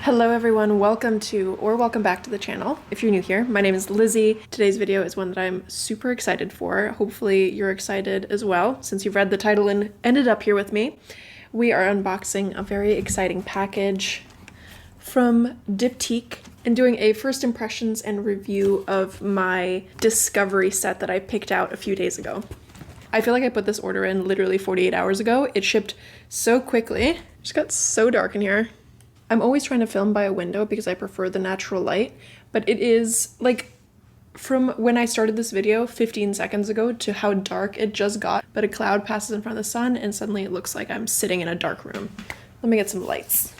Hello everyone, welcome back to the channel. If you're new here, my name is Lizzie. Today's video is one that I'm super excited for. Hopefully you're excited as well, since you've read the title and ended up here with me. We are unboxing a very exciting package from Diptyque and doing a first impressions and review of my discovery set that I picked out a few days ago. I feel like I put this order in literally 48 hours ago. It shipped so quickly. It just got so dark in here. I'm always trying to film by a window because I prefer the natural light, but it is like from when I started this video 15 seconds ago to how dark it just got, but a cloud passes in front of the sun and suddenly it looks like I'm sitting in a dark room. Let me get some lights.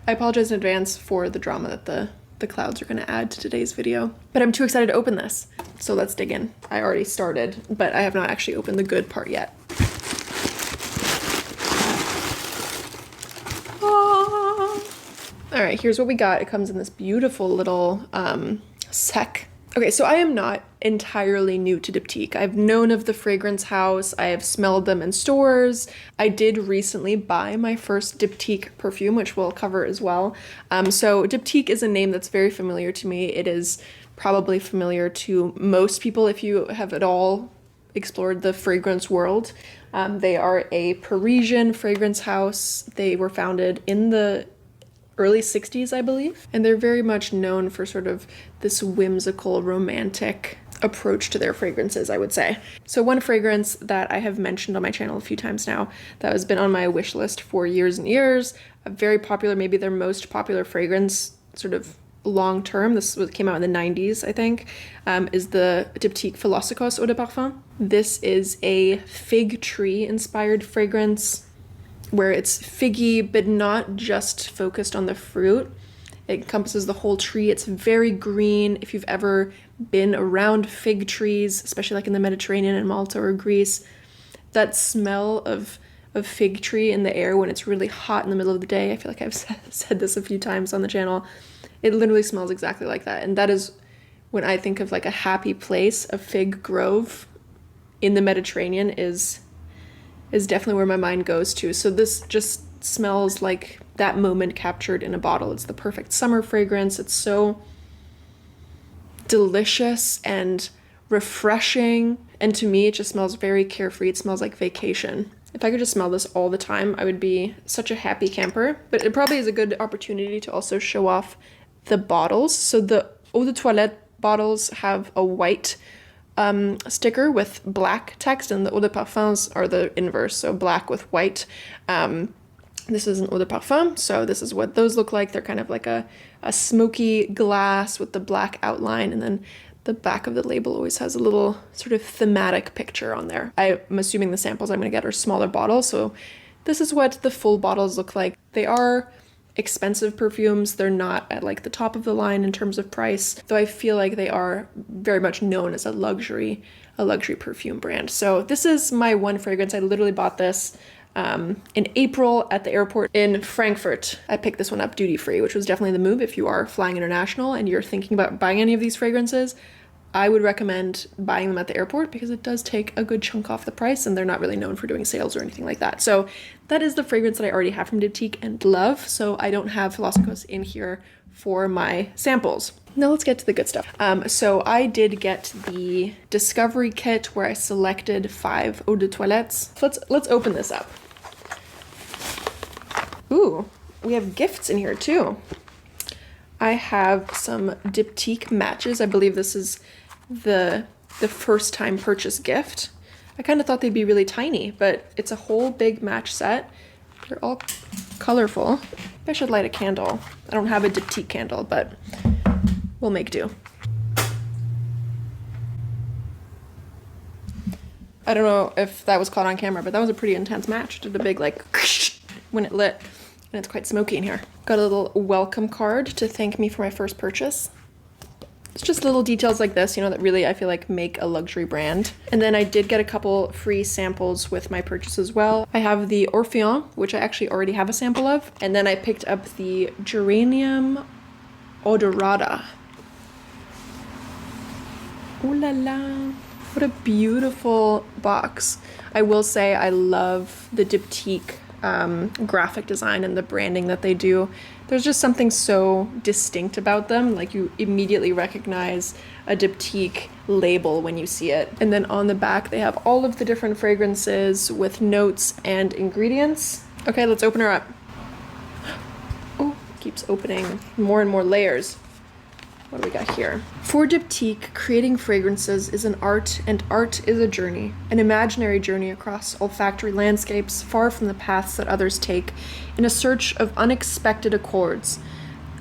I apologize in advance for the drama that the clouds are going to add to today's video, but I'm too excited to open this. So let's dig in. I already started, but I have not actually opened the good part yet. All right, here's what we got. It comes in this beautiful little sec. Okay, so I am not entirely new to Diptyque. I've known of the fragrance house. I have smelled them in stores. I did recently buy my first Diptyque perfume, which we'll cover as well. So Diptyque is a name that's very familiar to me. It is probably familiar to most people if you have at all explored the fragrance world. They are a Parisian fragrance house. They were founded in the early 60s, I believe. And they're very much known for sort of this whimsical, romantic approach to their fragrances, I would say. So one fragrance that I have mentioned on my channel a few times now that has been on my wish list for years and years, a very popular, maybe their most popular fragrance, sort of long term, this came out in the 90s, I think, is the Diptyque Philosykos Eau de Parfum. This is a fig tree inspired fragrance, where it's figgy, but not just focused on the fruit. It encompasses the whole tree. It's very green. If you've ever been around fig trees, especially like in the Mediterranean in Malta or Greece, that smell of fig tree in the air when it's really hot in the middle of the day, I feel like I've said this a few times on the channel, it literally smells exactly like that. And that is when I think of like a happy place, a fig grove in the Mediterranean is definitely where my mind goes to. So this just smells like that moment captured in a bottle. It's the perfect summer fragrance. It's so delicious and refreshing. And to me, it just smells very carefree. It smells like vacation. If I could just smell this all the time, I would be such a happy camper. But it probably is a good opportunity to also show off the bottles. So the Eau de Toilette bottles have a white sticker with black text, and the Eau de Parfums are the inverse, so black with white. This is an Eau de Parfum, so this is what those look like. They're kind of like a smoky glass with the black outline, and then the back of the label always has a little sort of thematic picture on there. I'm assuming the samples I'm going to get are smaller bottles, so this is what the full bottles look like. They are expensive perfumes. They're not at like the top of the line in terms of price, though I feel like they are very much known as a luxury perfume brand. So this is my one fragrance. I literally bought this in April at the airport in Frankfurt. I picked this one up duty free, which was definitely the move. If you are flying international and you're thinking about buying any of these fragrances, I would recommend buying them at the airport because it does take a good chunk off the price, and they're not really known for doing sales or anything like that. So that is the fragrance that I already have from Diptyque and love. So I don't have Philosykos in here for my samples. Now let's get to the good stuff. So I did get the discovery kit where I selected 5 eau de toilettes. Let's open this up. Ooh, we have gifts in here too. I have some Diptyque matches. I believe this is the first time purchase gift. I kind of thought they'd be really tiny, but it's a whole big match set. They're all colorful. I should light a candle. I don't have a Diptyque candle, but we'll make do. I don't know if that was caught on camera, but that was a pretty intense match. It did a big like when it lit. And it's quite smoky in here. Got a little welcome card to thank me for my first purchase. It's just little details like this, you know, that really I feel like make a luxury brand. And then I did get a couple free samples with my purchase as well. I have the Orpheon, which I actually already have a sample of. And then I picked up the Geranium Odorata. Ooh la la. What a beautiful box. I will say I love the Diptyque graphic design and the branding that they do. There's just something so distinct about them, like you immediately recognize a Diptyque label when you see it. And then on the back, they have all of the different fragrances with notes and ingredients. Okay, let's open her up. Oh, keeps opening more and more layers. What do we got here? For Diptyque, creating fragrances is an art, and art is a journey, an imaginary journey across olfactory landscapes, far from the paths that others take, in a search of unexpected accords,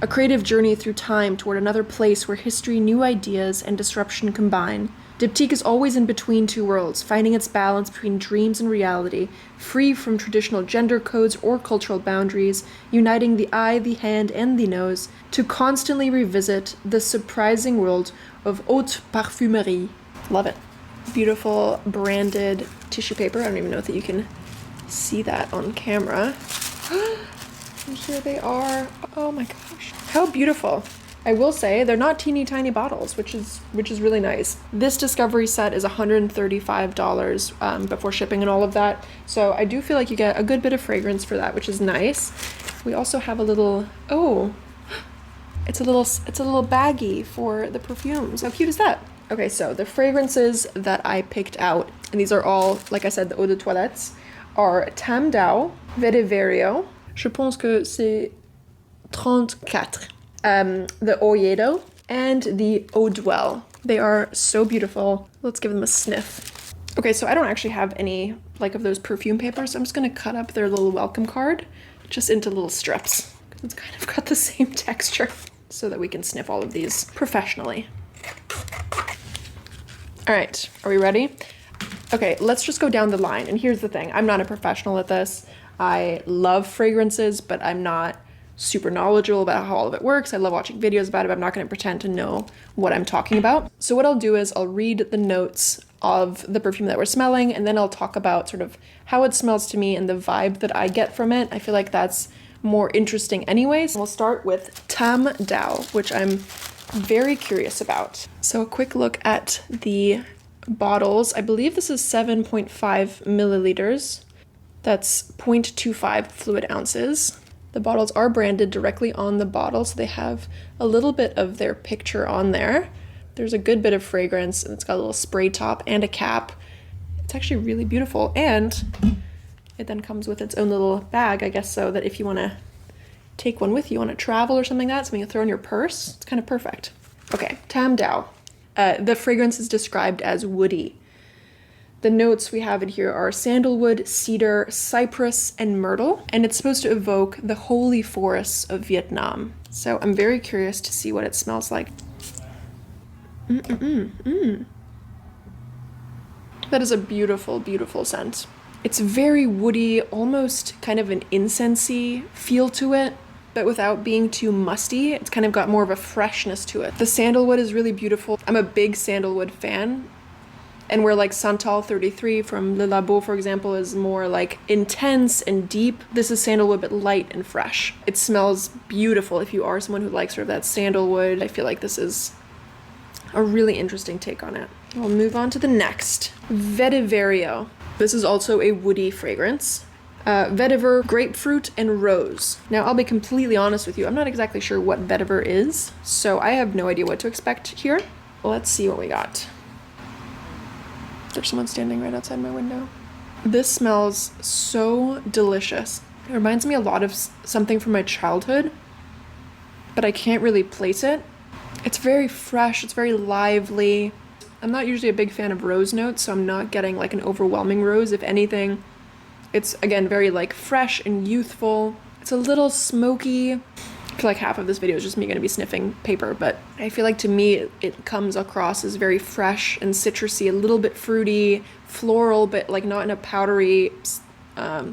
a creative journey through time toward another place where history, new ideas, and disruption combine. Diptyque is always in between two worlds, finding its balance between dreams and reality, free from traditional gender codes or cultural boundaries, uniting the eye, the hand, and the nose to constantly revisit the surprising world of haute parfumerie. Love it. Beautiful branded tissue paper. I don't even know that you can see that on camera. And here they are. Oh my gosh. How beautiful. I will say they're not teeny tiny bottles, which is really nice. This discovery set is $135 before shipping and all of that. So I do feel like you get a good bit of fragrance for that, which is nice. We also have a little, oh, it's a little baggie for the perfumes. How cute is that? Okay, so the fragrances that I picked out, and these are all, like I said, the Eau de Toilettes, are Tam Dao, Vetyverio. Je pense que c'est 34. The Oyedo, and the Eau Duelle. They are so beautiful. Let's give them a sniff. Okay, so I don't actually have any of those perfume papers. I'm just gonna cut up their little welcome card just into little strips. It's kind of got the same texture so that we can sniff all of these professionally. All right, are we ready? Okay, let's just go down the line. And here's the thing, I'm not a professional at this. I love fragrances, but I'm not super knowledgeable about how all of it works. I love watching videos about it, but I'm not going to pretend to know what I'm talking about. So what I'll do is I'll read the notes of the perfume that we're smelling, and then I'll talk about sort of how it smells to me and the vibe that I get from it. I feel like that's more interesting anyways. We'll start with Tam Dao, which I'm very curious about. So a quick look at the bottles. I believe this is 7.5 milliliters. That's 0.25 fluid ounces. The bottles are branded directly on the bottle, so they have a little bit of their picture on there. There's a good bit of fragrance, and it's got a little spray top and a cap. It's actually really beautiful, and it then comes with its own little bag, I guess, so that if you want to take one with you on a travel or something like that, something you throw in your purse, it's kind of perfect. Okay, Tam Dao. The fragrance is described as woody. The notes we have in here are sandalwood, cedar, cypress, and myrtle, and it's supposed to evoke the holy forests of Vietnam. So I'm very curious to see what it smells like. That is a beautiful, beautiful scent. It's very woody, almost kind of an incensey feel to it, but without being too musty. It's kind of got more of a freshness to it. The sandalwood is really beautiful. I'm a big sandalwood fan. And where Santal 33 from Le Labo, for example, is more intense and deep, this is sandalwood but light and fresh. It smells beautiful if you are someone who likes sort of that sandalwood. I feel like this is a really interesting take on it. We'll move on to the next. Vetyverio. This is also a woody fragrance. Vetiver, grapefruit, and rose. Now, I'll be completely honest with you. I'm not exactly sure what vetiver is, so I have no idea what to expect here. Let's see what we got. There's someone standing right outside my window. This smells so delicious. It reminds me a lot of something from my childhood, but I can't really place it. It's very fresh, it's very lively. I'm not usually a big fan of rose notes, so I'm not getting an overwhelming rose. If anything, it's again very fresh and youthful. It's a little smoky. I feel like half of this video is just me going to be sniffing paper, but I feel like to me it comes across as very fresh and citrusy, a little bit fruity, floral, but not in a powdery,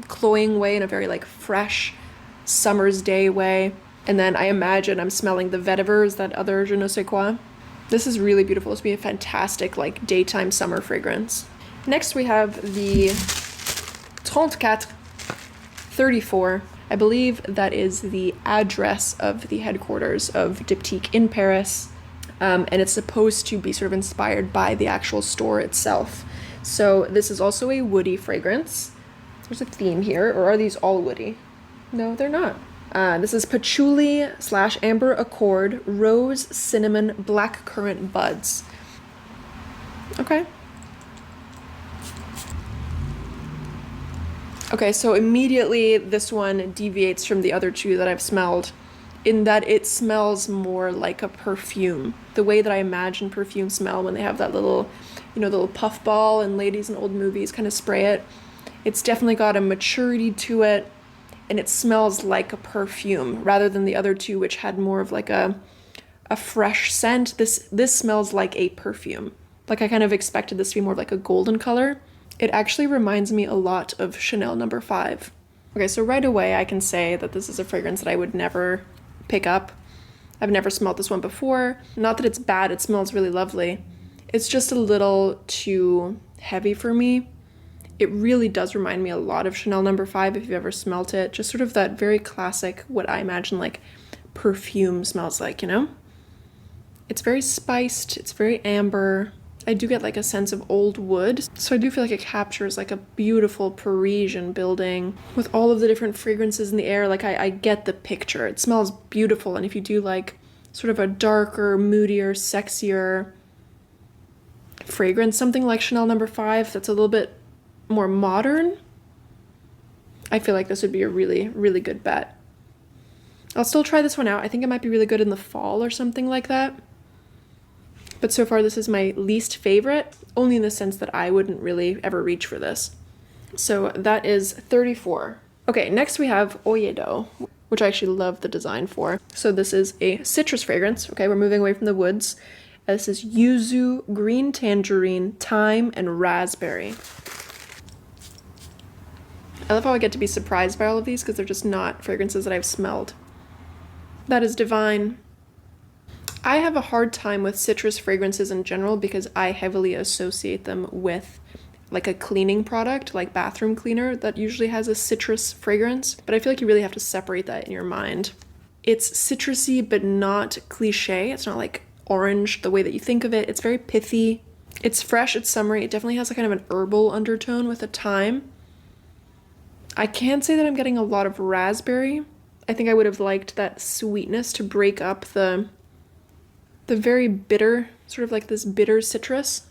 cloying way, in a very fresh summer's day way. And then I imagine I'm smelling the vetivers, that other je ne sais quoi. This is really beautiful. This would be a fantastic daytime summer fragrance. Next we have the 34. I believe that is the address of the headquarters of Diptyque in Paris, and it's supposed to be sort of inspired by the actual store itself. So this is also a woody fragrance. There's a theme here, or are these all woody? No, they're not. This is patchouli / amber accord, rose, cinnamon, blackcurrant buds. Okay. Okay, so immediately this one deviates from the other two that I've smelled in that it smells more like a perfume. The way that I imagine perfume smell when they have that little, the little puff ball and ladies in old movies kind of spray it. It's definitely got a maturity to it, and it smells like a perfume rather than the other two, which had more of like a fresh scent. This smells like a perfume. Like I kind of expected this to be more of like a golden color. It actually reminds me a lot of Chanel No. 5. Okay, so right away I can say that this is a fragrance that I would never pick up. I've never smelled this one before. Not that it's bad, it smells really lovely. It's just a little too heavy for me. It really does remind me a lot of Chanel No. 5 if you've ever smelt it. Just sort of that very classic, what I imagine like perfume smells like, It's very spiced, it's very amber. I do get like a sense of old wood. So I do feel like it captures like a beautiful Parisian building with all of the different fragrances in the air. Like I get the picture. It smells beautiful. And if you do like sort of a darker, moodier, sexier fragrance, something like Chanel No. 5 that's a little bit more modern, I feel like this would be a really, really good bet. I'll still try this one out. I think it might be really good in the fall or something like that. But so far this is my least favorite, only in the sense that I wouldn't really ever reach for this. So that is 34. Okay, next we have Oyedo, which I actually love the design for. So this is a citrus fragrance. Okay, we're moving away from the woods. This is yuzu, green tangerine, thyme, and raspberry. I love how I get to be surprised by all of these because they're just not fragrances that I've smelled. That is divine. I have a hard time with citrus fragrances in general because I heavily associate them with like a cleaning product, like bathroom cleaner that usually has a citrus fragrance, but I feel like you really have to separate that in your mind. It's citrusy, but not cliche. It's not like orange the way that you think of it. It's very pithy. It's fresh, it's summery. It definitely has a kind of an herbal undertone with a thyme. I can't say that I'm getting a lot of raspberry. I think I would have liked that sweetness to break up the very bitter, sort of like this bitter citrus.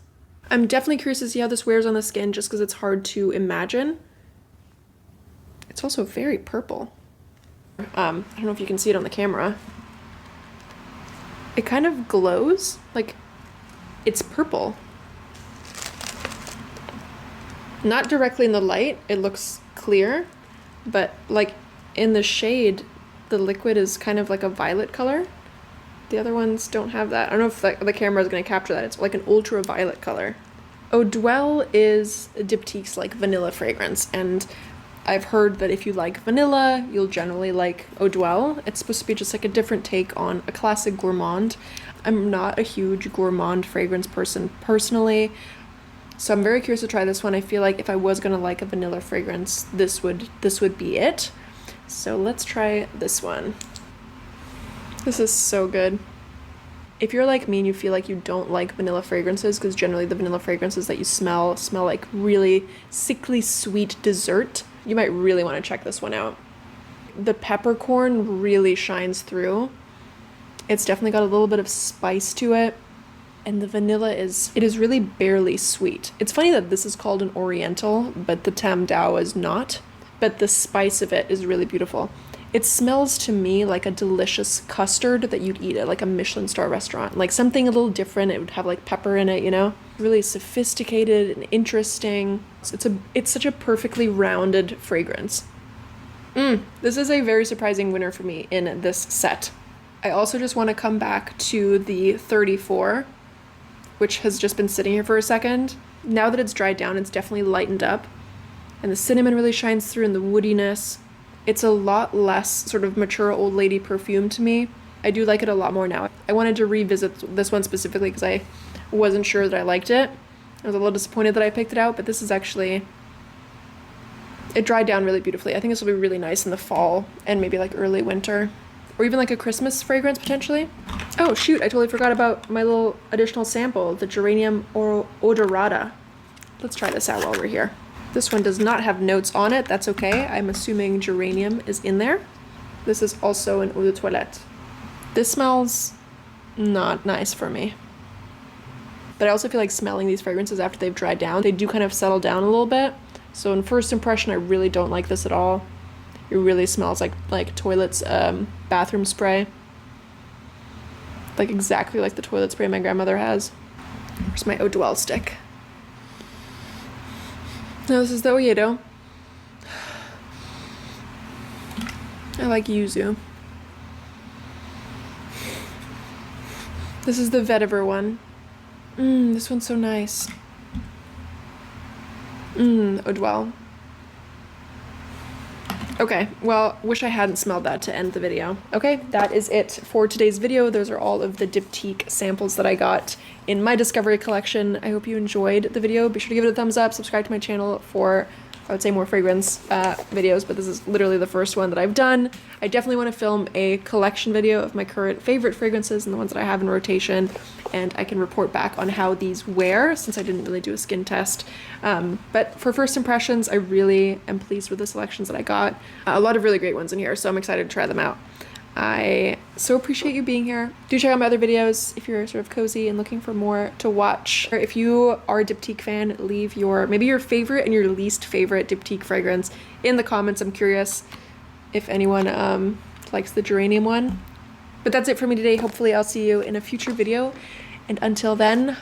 I'm definitely curious to see how this wears on the skin just because it's hard to imagine. It's also very purple. I don't know if you can see it on the camera. It kind of glows, like it's purple. Not directly in the light, it looks clear, but like in the shade, the liquid is kind of like a violet color. The other ones don't have that. I don't know if the camera is going to capture that. It's like an ultraviolet color. Eau Duelle is Diptyque's like vanilla fragrance, and I've heard that if you like vanilla, you'll generally like Eau Duelle. It's supposed to be just like a different take on a classic gourmand. I'm not a huge gourmand fragrance person personally, so I'm very curious to try this one. I feel like if I was going to like a vanilla fragrance, this would be it. So let's try this one. This is so good. If you're like me and you feel like you don't like vanilla fragrances, because generally the vanilla fragrances that you smell like really sickly sweet dessert, you might really want to check this one out. The peppercorn really shines through. It's definitely got a little bit of spice to it. And the vanilla is really barely sweet. It's funny that this is called an oriental, but the Tam Dao is not. But the spice of it is really beautiful. It smells to me like a delicious custard that you'd eat at like a Michelin star restaurant. Like something a little different. It would have like pepper in it, Really sophisticated and interesting. It's such a perfectly rounded fragrance. This is a very surprising winner for me in this set. I also just want to come back to the 34, which has just been sitting here for a second. Now that it's dried down, it's definitely lightened up. And the cinnamon really shines through and the woodiness. It's a lot less sort of mature old lady perfume to me. I do like it a lot more now. I wanted to revisit this one specifically because I wasn't sure that I liked it. I was a little disappointed that I picked it out, but this is actually... It dried down really beautifully. I think this will be really nice in the fall and maybe like early winter. Or even like a Christmas fragrance potentially. Oh shoot, I totally forgot about my little additional sample, the Geranium Odorata. Let's try this out while we're here. This one does not have notes on it. That's okay. I'm assuming geranium is in there. This is also an Eau Duelle. This smells not nice for me. But I also feel like smelling these fragrances after they've dried down, they do kind of settle down a little bit. So in first impression, I really don't like this at all. It really smells like toilets, bathroom spray. Like exactly like the toilet spray my grandmother has. Where's my Eau Duelle stick? No, this is the Oyedo. I like yuzu. This is the Vetyverio one. This one's so nice. Eau Duelle. Okay, well, wish I hadn't smelled that to end the video. Okay, that is it for today's video. Those are all of the Diptyque samples that I got in my discovery collection. I hope you enjoyed the video. Be sure to give it a thumbs up, subscribe to my channel for, I would say, more fragrance videos, but this is literally the first one that I've done. I definitely want to film a collection video of my current favorite fragrances and the ones that I have in rotation, and I can report back on how these wear since I didn't really do a skin test. But for first impressions, I really am pleased with the selections that I got. A lot of really great ones in here, so I'm excited to try them out. I so appreciate you being here. Do check out my other videos if you're sort of cozy and looking for more to watch. Or if you are a Diptyque fan, leave maybe your favorite and your least favorite Diptyque fragrance in the comments. I'm curious if anyone likes the geranium one. But that's it for me today. Hopefully I'll see you in a future video. And until then,